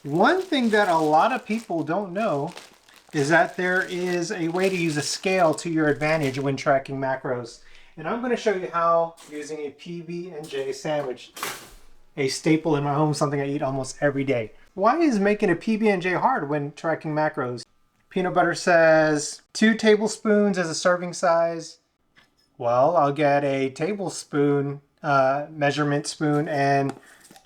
One thing that a lot of people don't know is that there is a way to use a scale to your advantage when tracking macros. And I'm going to show you how using a PB&J sandwich, a staple in my home, something I eat almost every day. Why is making a PB&J hard when tracking macros? Peanut butter says 2 tablespoons as a serving size. Well, I'll get a tablespoon measurement spoon and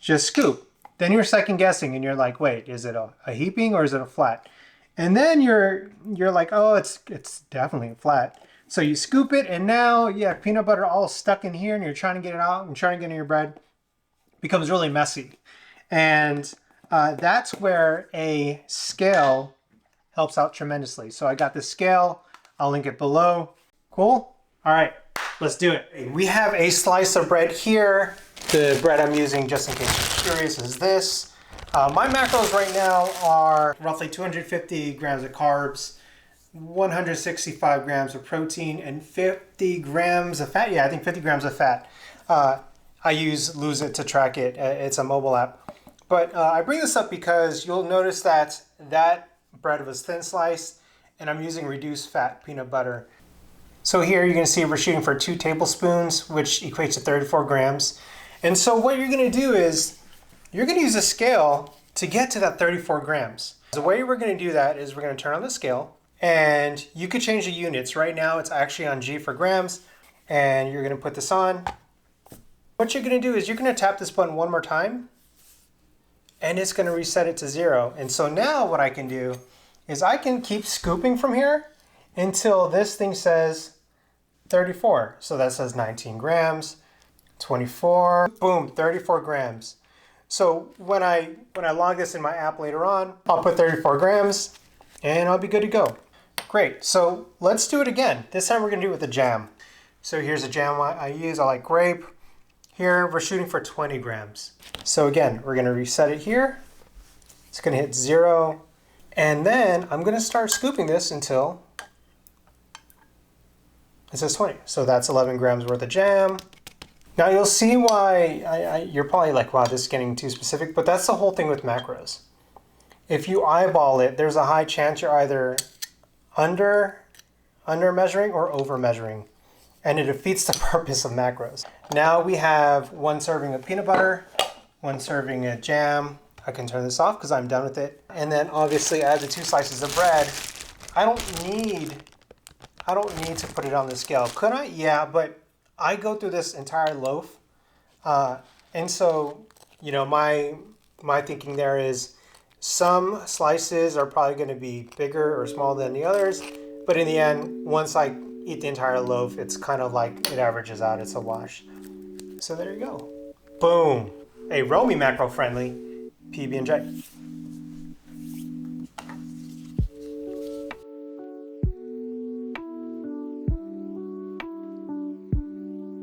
just scoop. Then you're second guessing and you're like, wait, is it a heaping or is it a flat? And then you're like, oh, it's definitely flat. So you scoop it and now you have peanut butter all stuck in here and you're trying to get it out and trying to get it in your bread. It becomes really messy. And that's where a scale helps out tremendously. So I got the scale. I'll link it below. Cool? All right, let's do it. We have a slice of bread here. The bread I'm using, just in case you're curious, is this. My macros right now are roughly 250 grams of carbs, 165 grams of protein, and 50 grams of fat. Yeah, I think 50 grams of fat. I use Lose It to track it. It's a mobile app. But I bring this up because you'll notice that that bread was thin sliced, and I'm using reduced fat peanut butter. So here you can see we're shooting for 2 tablespoons, which equates to 34 grams. And so what you're going to do is you're going to use a scale to get to that 34 grams. The way we're going to do that is we're going to turn on the scale, and you could change the units. Right now it's actually on G for grams, and you're going to put this on. What you're going to do is you're going to tap this button one more time, and it's going to reset it to 0. And so now what I can do is I can keep scooping from here until this thing says 34. So that says 19 grams, 24, boom, 34 grams. So when I log this in my app later on, I'll put 34 grams and I'll be good to go. Great, so let's do it again. This time we're gonna do it with the jam. So here's a jam I use, I like grape. Here we're shooting for 20 grams. So again, we're gonna reset it here. It's gonna hit 0. And then I'm gonna start scooping this until it says 20. So that's 11 grams worth of jam. Now you'll see why you're probably like, wow, this is getting too specific, but that's the whole thing with macros. If you eyeball it, there's a high chance you're either under measuring or over measuring, and it defeats the purpose of macros. Now we have 1 serving of peanut butter, 1 serving of jam. I can turn this off because I'm done with it. And then obviously I have the 2 slices of bread. I don't need to put it on the scale. Could I? Yeah, but I go through this entire loaf. And so, you know, my thinking there is some slices are probably going to be bigger or smaller than the others. But in the end, once I eat the entire loaf, it's kind of like it averages out. It's a wash. So there you go. Boom. A Romy macro friendly PB&J.